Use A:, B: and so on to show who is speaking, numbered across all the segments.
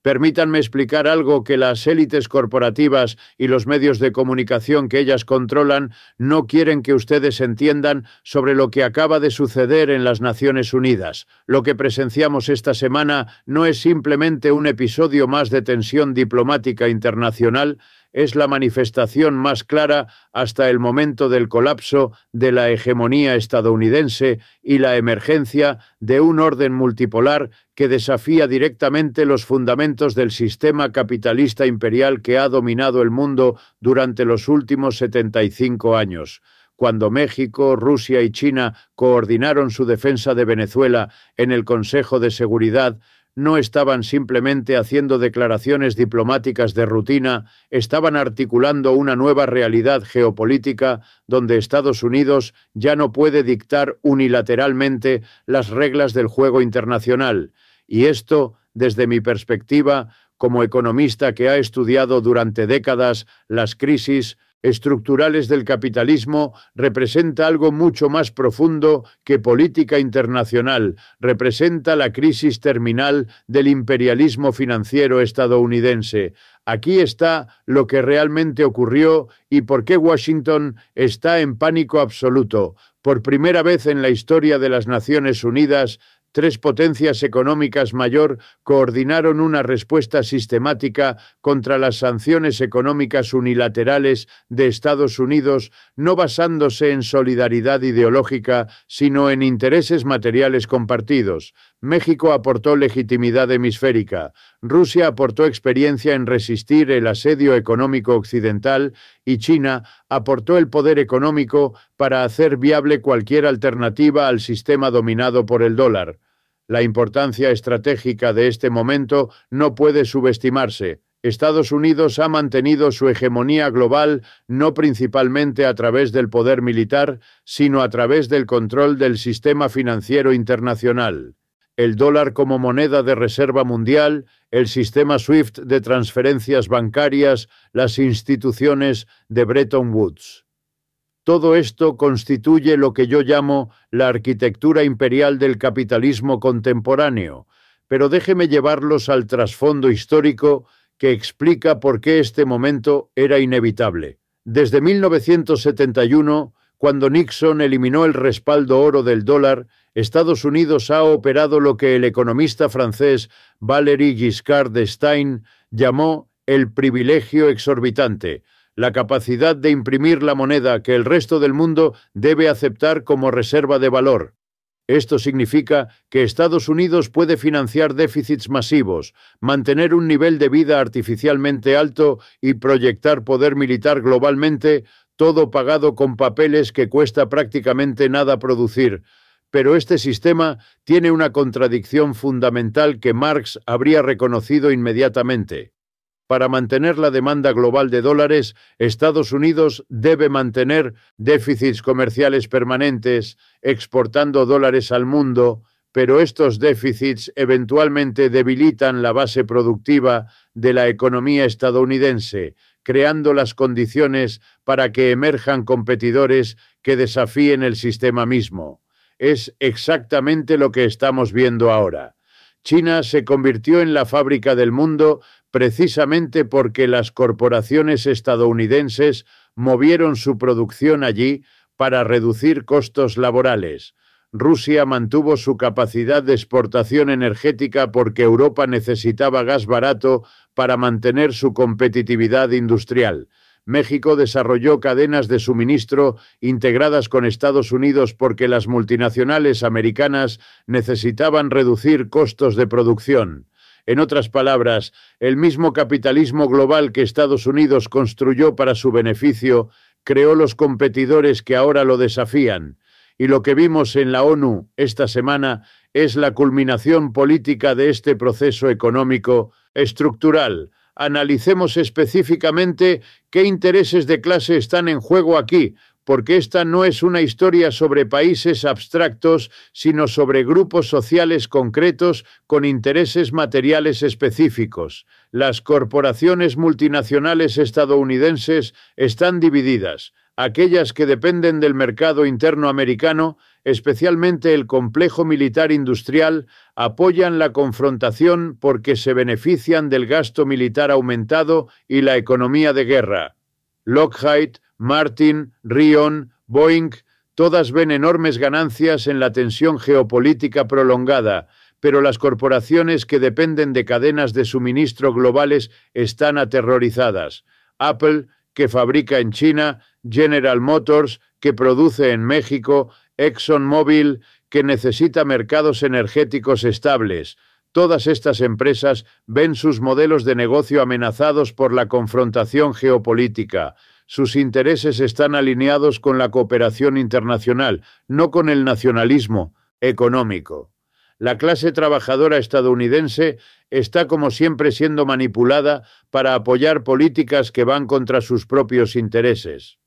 A: Permítanme explicar algo que las élites corporativas y los medios de comunicación que ellas controlan no quieren que ustedes entiendan sobre lo que acaba de suceder en las Naciones Unidas. Lo que presenciamos esta semana no es simplemente un episodio más de tensión diplomática internacional, es la manifestación más clara hasta el momento del colapso de la hegemonía estadounidense y la emergencia de un orden multipolar que desafía directamente los fundamentos del sistema capitalista imperial que ha dominado el mundo durante los últimos 75 años. Cuando México, Rusia y China coordinaron su defensa de Venezuela en el Consejo de Seguridad, no estaban simplemente haciendo declaraciones diplomáticas de rutina, estaban articulando una nueva realidad geopolítica donde Estados Unidos ya no puede dictar unilateralmente las reglas del juego internacional. Y esto, desde mi perspectiva, como economista que ha estudiado durante décadas las crisis estructurales del capitalismo, representa algo mucho más profundo que política internacional, representa la crisis terminal del imperialismo financiero estadounidense. Aquí está lo que realmente ocurrió y por qué Washington está en pánico absoluto. Por primera vez en la historia de las Naciones Unidas, tres potencias económicas mayor coordinaron una respuesta sistemática contra las sanciones económicas unilaterales de Estados Unidos, no basándose en solidaridad ideológica, sino en intereses materiales compartidos. México aportó legitimidad hemisférica, Rusia aportó experiencia en resistir el asedio económico occidental y China aportó el poder económico para hacer viable cualquier alternativa al sistema dominado por el dólar. La importancia estratégica de este momento no puede subestimarse. Estados Unidos ha mantenido su hegemonía global no principalmente a través del poder militar, sino a través del control del sistema financiero internacional. El dólar como moneda de reserva mundial, el sistema SWIFT de transferencias bancarias, las instituciones de Bretton Woods. Todo esto constituye lo que yo llamo la arquitectura imperial del capitalismo contemporáneo, pero déjeme llevarlos al trasfondo histórico que explica por qué este momento era inevitable. Desde 1971, cuando Nixon eliminó el respaldo oro del dólar, Estados Unidos ha operado lo que el economista francés Valéry Giscard d'Estaing llamó el privilegio exorbitante, la capacidad de imprimir la moneda que el resto del mundo debe aceptar como reserva de valor. Esto significa que Estados Unidos puede financiar déficits masivos, mantener un nivel de vida artificialmente alto y proyectar poder militar globalmente, todo pagado con papeles que cuesta prácticamente nada producir. Pero este sistema tiene una contradicción fundamental que Marx habría reconocido inmediatamente. Para mantener la demanda global de dólares, Estados Unidos debe mantener déficits comerciales permanentes, exportando dólares al mundo, pero estos déficits eventualmente debilitan la base productiva de la economía estadounidense, creando las condiciones para que emerjan competidores que desafíen el sistema mismo. Es exactamente lo que estamos viendo ahora. China se convirtió en la fábrica del mundo precisamente porque las corporaciones estadounidenses movieron su producción allí para reducir costos laborales. Rusia mantuvo su capacidad de exportación energética porque Europa necesitaba gas barato para mantener su competitividad industrial. México desarrolló cadenas de suministro integradas con Estados Unidos porque las multinacionales americanas necesitaban reducir costos de producción. En otras palabras, el mismo capitalismo global que Estados Unidos construyó para su beneficio creó los competidores que ahora lo desafían. Y lo que vimos en la ONU esta semana es la culminación política de este proceso económico estructural. Analicemos específicamente qué intereses de clase están en juego aquí, porque esta no es una historia sobre países abstractos, sino sobre grupos sociales concretos con intereses materiales específicos. Las corporaciones multinacionales estadounidenses están divididas. Aquellas que dependen del mercado interno americano, especialmente el complejo militar industrial, apoyan la confrontación porque se benefician del gasto militar aumentado y la economía de guerra. Lockheed, Martin, Rion, Boeing, todas ven enormes ganancias en la tensión geopolítica prolongada, pero las corporaciones que dependen de cadenas de suministro globales están aterrorizadas. Apple, que fabrica en China, General Motors, que produce en México, ExxonMobil, que necesita mercados energéticos estables. Todas estas empresas ven sus modelos de negocio amenazados por la confrontación geopolítica. Sus intereses están alineados con la cooperación internacional, no con el nacionalismo económico. La clase trabajadora estadounidense está como siempre siendo manipulada para apoyar políticas que van contra sus propios intereses.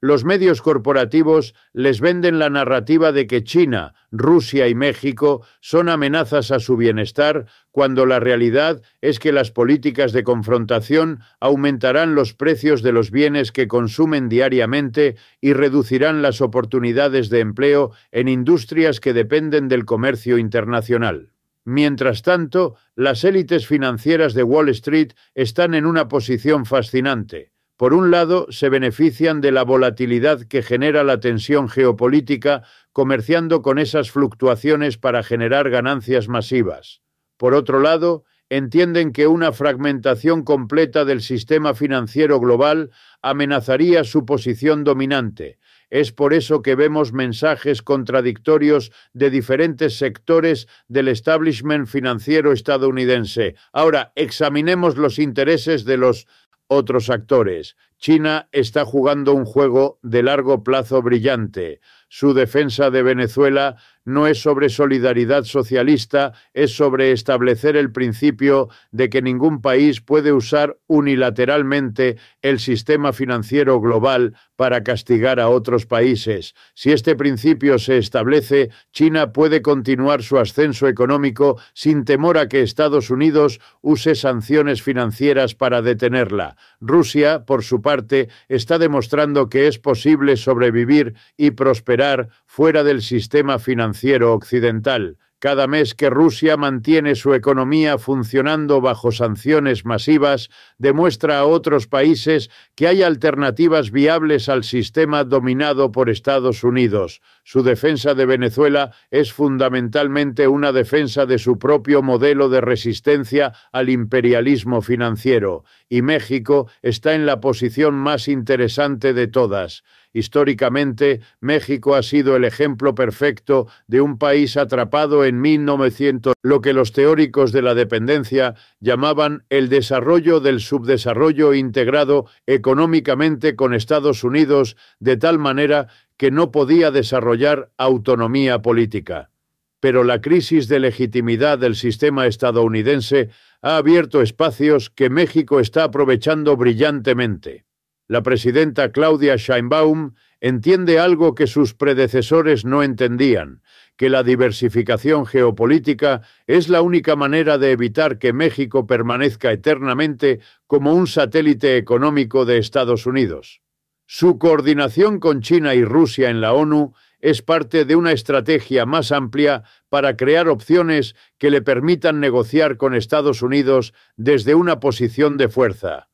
A: Los medios corporativos les venden la narrativa de que China, Rusia y México son amenazas a su bienestar, cuando la realidad es que las políticas de confrontación aumentarán los precios de los bienes que consumen diariamente y reducirán las oportunidades de empleo en industrias que dependen del comercio internacional. Mientras tanto, las élites financieras de Wall Street están en una posición fascinante. Por un lado, se benefician de la volatilidad que genera la tensión geopolítica, comerciando con esas fluctuaciones para generar ganancias masivas. Por otro lado, entienden que una fragmentación completa del sistema financiero global amenazaría su posición dominante. Es por eso que vemos mensajes contradictorios de diferentes sectores del establishment financiero estadounidense. Ahora, examinemos los intereses de los otros actores. China está jugando un juego de largo plazo brillante. Su defensa de Venezuela no es sobre solidaridad socialista, es sobre establecer el principio de que ningún país puede usar unilateralmente el sistema financiero global para castigar a otros países. Si este principio se establece, China puede continuar su ascenso económico sin temor a que Estados Unidos use sanciones financieras para detenerla. Rusia, por su parte, está demostrando que es posible sobrevivir y prosperar fuera del sistema financiero occidental. Cada mes que Rusia mantiene su economía funcionando bajo sanciones masivas, demuestra a otros países que hay alternativas viables al sistema dominado por Estados Unidos. Su defensa de Venezuela es fundamentalmente una defensa de su propio modelo de resistencia al imperialismo financiero, y México está en la posición más interesante de todas. Históricamente, México ha sido el ejemplo perfecto de un país atrapado en 1900, lo que los teóricos de la dependencia llamaban el desarrollo del subdesarrollo integrado económicamente con Estados Unidos, de tal manera que no podía desarrollar autonomía política. Pero la crisis de legitimidad del sistema estadounidense ha abierto espacios que México está aprovechando brillantemente. La presidenta Claudia Sheinbaum entiende algo que sus predecesores no entendían, que la diversificación geopolítica es la única manera de evitar que México permanezca eternamente como un satélite económico de Estados Unidos. Su coordinación con China y Rusia en la ONU es parte de una estrategia más amplia para crear opciones que le permitan negociar con Estados Unidos desde una posición de fuerza.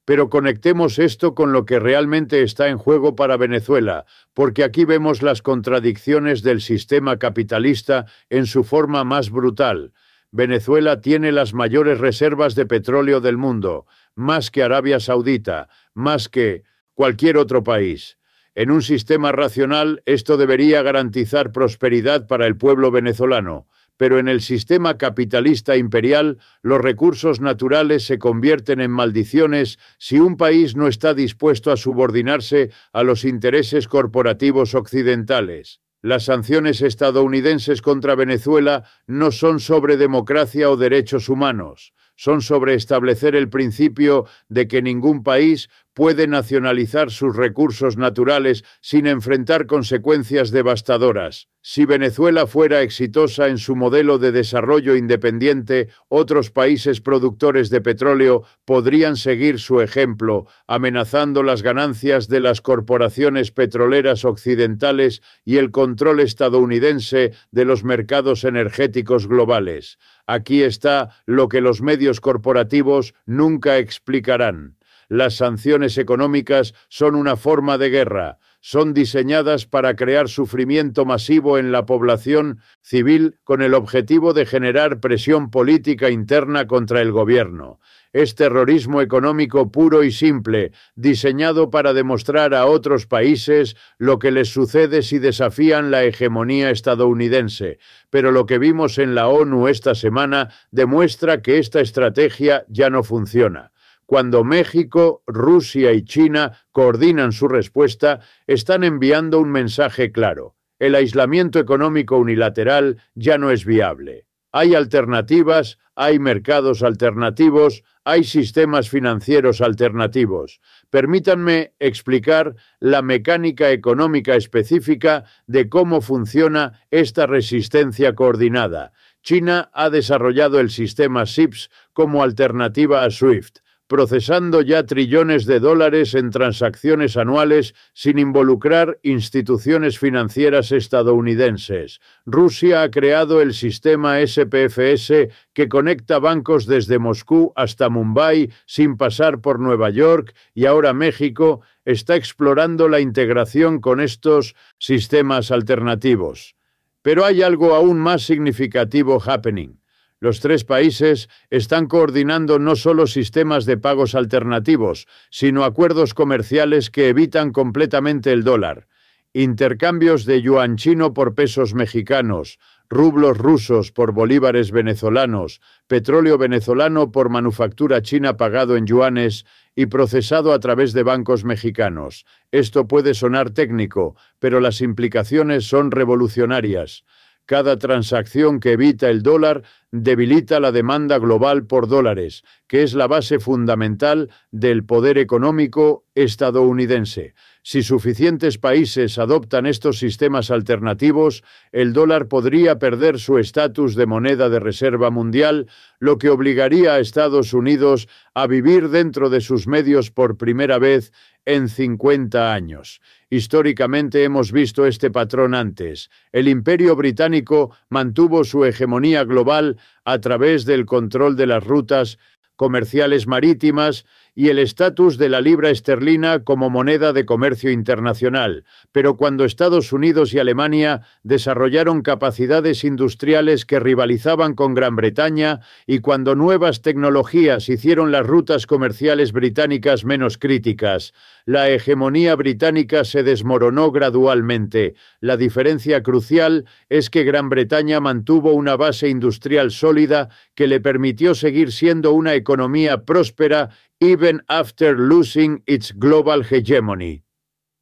A: Pero conectemos esto con lo que realmente está en juego para Venezuela, porque aquí vemos las contradicciones del sistema capitalista en su forma más brutal. Venezuela tiene las mayores reservas de petróleo del mundo, más que Arabia Saudita, más que cualquier otro país. En un sistema racional, esto debería garantizar prosperidad para el pueblo venezolano. Pero en el sistema capitalista imperial, los recursos naturales se convierten en maldiciones si un país no está dispuesto a subordinarse a los intereses corporativos occidentales. Las sanciones estadounidenses contra Venezuela no son sobre democracia o derechos humanos, son sobre establecer el principio de que ningún país puede nacionalizar sus recursos naturales sin enfrentar consecuencias devastadoras. Si Venezuela fuera exitosa en su modelo de desarrollo independiente, otros países productores de petróleo podrían seguir su ejemplo, amenazando las ganancias de las corporaciones petroleras occidentales y el control estadounidense de los mercados energéticos globales. Aquí está lo que los medios corporativos nunca explicarán. Las sanciones económicas son una forma de guerra. Son diseñadas para crear sufrimiento masivo en la población civil con el objetivo de generar presión política interna contra el gobierno. Es terrorismo económico puro y simple, diseñado para demostrar a otros países lo que les sucede si desafían la hegemonía estadounidense. Pero lo que vimos en la ONU esta semana demuestra que esta estrategia ya no funciona. Cuando México, Rusia y China coordinan su respuesta, están enviando un mensaje claro. El aislamiento económico unilateral ya no es viable. Hay alternativas, hay mercados alternativos, hay sistemas financieros alternativos. Permítanme explicar la mecánica económica específica de cómo funciona esta resistencia coordinada. China ha desarrollado el sistema SIPS como alternativa a SWIFT, procesando ya trillones de dólares en transacciones anuales sin involucrar instituciones financieras estadounidenses. Rusia ha creado el sistema SPFS que conecta bancos desde Moscú hasta Mumbai sin pasar por Nueva York, y ahora México está explorando la integración con estos sistemas alternativos. Pero hay algo aún más significativo happening. Los tres países están coordinando no solo sistemas de pagos alternativos, sino acuerdos comerciales que evitan completamente el dólar. Intercambios de yuan chino por pesos mexicanos, rublos rusos por bolívares venezolanos, petróleo venezolano por manufactura china pagado en yuanes y procesado a través de bancos mexicanos. Esto puede sonar técnico, pero las implicaciones son revolucionarias. Cada transacción que evita el dólar debilita la demanda global por dólares, que es la base fundamental del poder económico estadounidense. Si suficientes países adoptan estos sistemas alternativos, el dólar podría perder su estatus de moneda de reserva mundial, lo que obligaría a Estados Unidos a vivir dentro de sus medios por primera vez en 50 años. Históricamente hemos visto este patrón antes. El Imperio Británico mantuvo su hegemonía global a través del control de las rutas comerciales marítimas y el estatus de la libra esterlina como moneda de comercio internacional. Pero cuando Estados Unidos y Alemania desarrollaron capacidades industriales que rivalizaban con Gran Bretaña y cuando nuevas tecnologías hicieron las rutas comerciales británicas menos críticas, la hegemonía británica se desmoronó gradualmente. La diferencia crucial es que Gran Bretaña mantuvo una base industrial sólida que le permitió seguir siendo una economía próspera even after losing its global hegemony.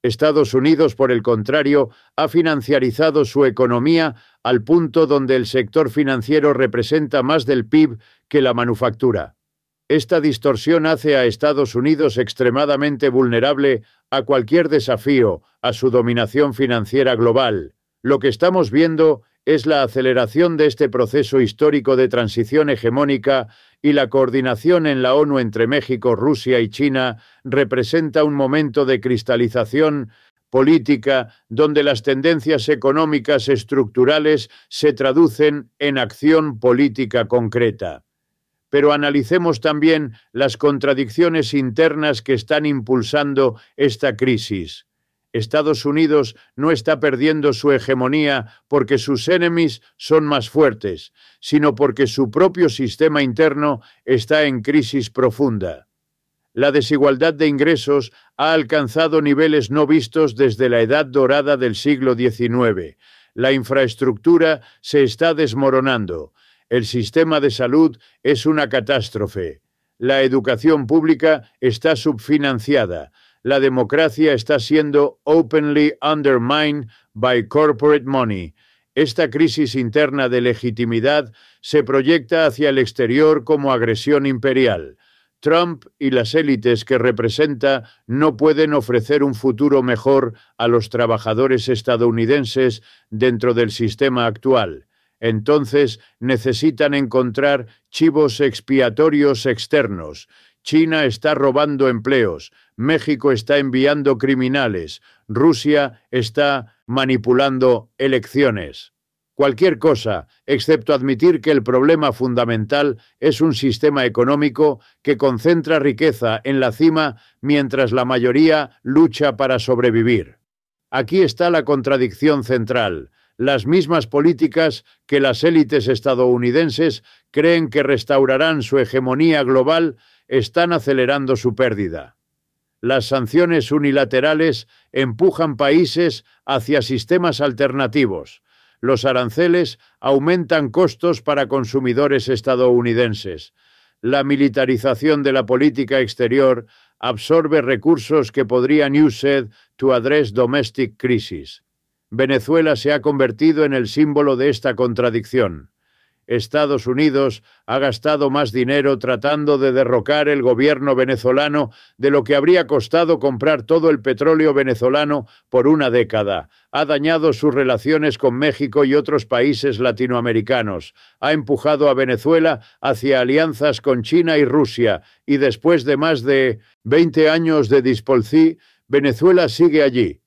A: Estados Unidos, por el contrario, ha financiarizado su economía al punto donde el sector financiero representa más del PIB que la manufactura. Esta distorsión hace a Estados Unidos extremadamente vulnerable a cualquier desafío a su dominación financiera global. Lo que estamos viendo es la aceleración de este proceso histórico de transición hegemónica, y la coordinación en la ONU entre México, Rusia y China representa un momento de cristalización política donde las tendencias económicas estructurales se traducen en acción política concreta. Pero analicemos también las contradicciones internas que están impulsando esta crisis. Estados Unidos no está perdiendo su hegemonía porque sus enemies son más fuertes, sino porque su propio sistema interno está en crisis profunda. La desigualdad de ingresos ha alcanzado niveles no vistos desde la Edad Dorada del siglo XIX. La infraestructura se está desmoronando. El sistema de salud es una catástrofe. La educación pública está subfinanciada. La democracia está siendo openly undermined by corporate money. Esta crisis interna de legitimidad se proyecta hacia el exterior como agresión imperial. Trump y las élites que representa no pueden ofrecer un futuro mejor a los trabajadores estadounidenses dentro del sistema actual. Entonces necesitan encontrar chivos expiatorios externos. China está robando empleos, México está enviando criminales, Rusia está manipulando elecciones. Cualquier cosa, excepto admitir que el problema fundamental es un sistema económico que concentra riqueza en la cima mientras la mayoría lucha para sobrevivir. Aquí está la contradicción central. Las mismas políticas que las élites estadounidenses creen que restaurarán su hegemonía global están acelerando su pérdida. Las sanciones unilaterales empujan países hacia sistemas alternativos. Los aranceles aumentan costos para consumidores estadounidenses. La militarización de la política exterior absorbe recursos que podrían used to address domestic crisis. Venezuela se ha convertido en el símbolo de esta contradicción. Estados Unidos ha gastado más dinero tratando de derrocar el gobierno venezolano de lo que habría costado comprar todo el petróleo venezolano por una década. Ha dañado sus relaciones con México y otros países latinoamericanos. Ha empujado a Venezuela hacia alianzas con China y Rusia. Y después de más de 20 años de dispolcí, Venezuela sigue allí,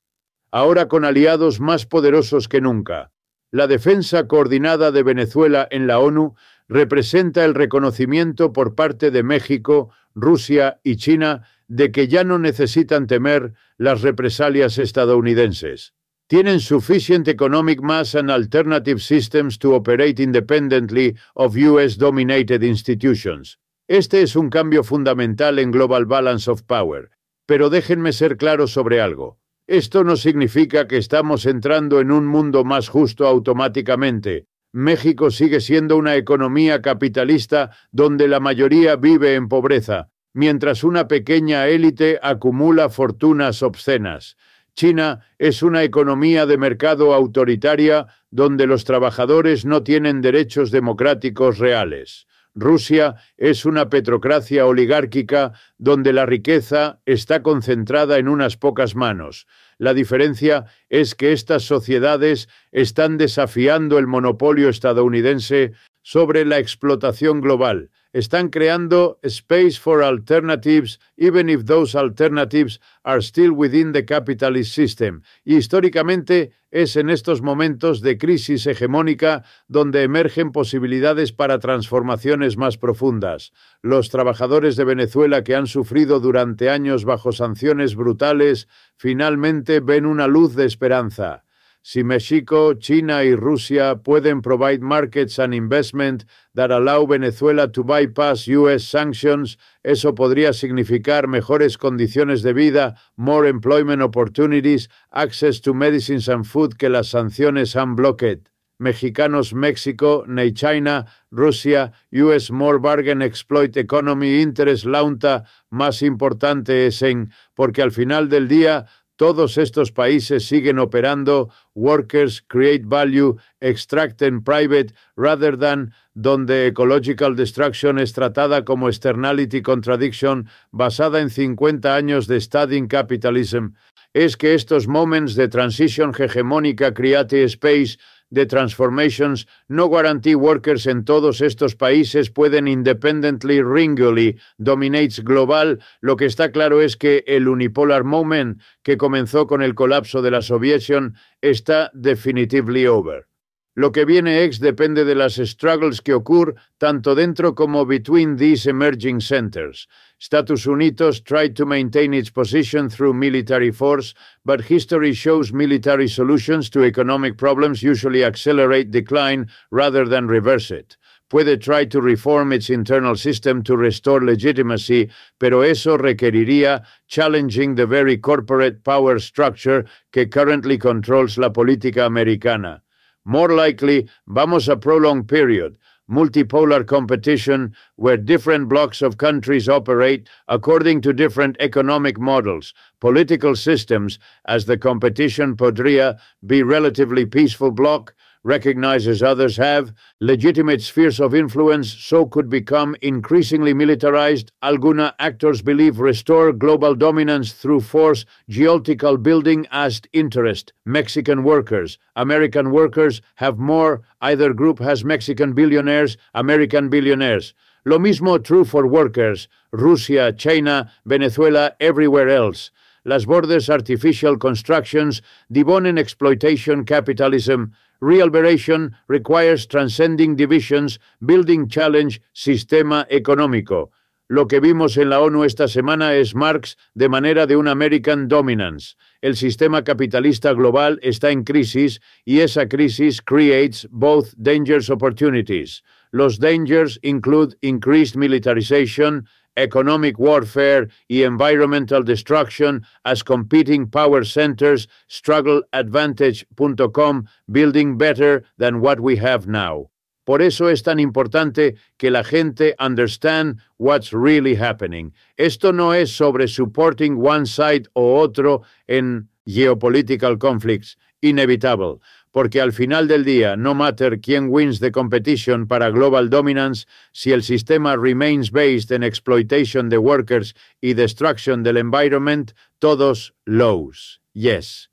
A: ahora con aliados más poderosos que nunca. La defensa coordinada de Venezuela en la ONU representa el reconocimiento por parte de México, Rusia y China de que ya no necesitan temer las represalias estadounidenses. Tienen sufficient economic mass and alternative systems to operate independently of US-dominated institutions. Este es un cambio fundamental en Global Balance of Power. Pero déjenme ser claro sobre algo. Esto no significa que estamos entrando en un mundo más justo automáticamente. México sigue siendo una economía capitalista donde la mayoría vive en pobreza, mientras una pequeña élite acumula fortunas obscenas. China es una economía de mercado autoritaria donde los trabajadores no tienen derechos democráticos reales. Rusia es una petrocracia oligárquica donde la riqueza está concentrada en unas pocas manos. La diferencia es que estas sociedades están desafiando el monopolio estadounidense sobre la explotación global. Están creando space for alternatives, even if those alternatives are still within the capitalist system. Y históricamente es en estos momentos de crisis hegemónica donde emergen posibilidades para transformaciones más profundas. Los trabajadores de Venezuela que han sufrido durante años bajo sanciones brutales finalmente ven una luz de esperanza. Si México, China y Rusia pueden provide markets and investment that allow Venezuela to bypass US sanctions, eso podría significar mejores condiciones de vida, more employment opportunities, access to medicines and food que las sanciones han bloqueado. Mexicanos, México, Nei China, Rusia, US more bargain exploit economy interest launta, más importante es en, porque al final del día, todos estos países siguen operando workers create value, extract and private, rather than donde ecological destruction es tratada como externality contradiction basada en 50 años de studying capitalism. Es que estos moments de transition hegemónica create space de transformations no guarantee workers en todos estos países pueden independently ringly dominates global. Lo que está claro es que el unipolar moment que comenzó con el colapso de la Soviet Union está definitively over. Lo que viene depende de las struggles que ocurren tanto dentro como between these emerging centers. Estados Unidos tried to maintain its position through military force, but history shows military solutions to economic problems usually accelerate decline rather than reverse it. Puede try to reform its internal system to restore legitimacy, pero eso requeriría challenging the very corporate power structure que currently controls la política americana. More likely, vamos a prolonged period, multipolar competition, where different blocks of countries operate according to different economic models, political systems, as the competition podría be relatively peaceful bloc, recognized as others have, legitimate spheres of influence so could become increasingly militarized. Alguna actors believe restore global dominance through force, geopolitical building as interest. Mexican workers, American workers have more. Either group has Mexican billionaires, American billionaires. Lo mismo true for workers, Rusia, China, Venezuela, everywhere else. Las borders artificial constructions, divonen exploitation capitalism. Real variation requires transcending divisions, building challenge, sistema económico. Lo que vimos en la ONU esta semana es Marx de manera de un American dominance. El sistema capitalista global está en crisis y esa crisis creates both dangers opportunities. Los dangers include increased militarization, economic warfare y environmental destruction as competing power centers struggle advantage.com building better than what we have now. Por eso es tan importante que la gente understand what's really happening. Esto no es sobre supporting one side o otro en geopolitical conflicts, inevitable, porque al final del día, no matter quién wins the competition para global dominance, si el sistema remains based en exploitation de workers y destruction del environment, todos lose. Yes.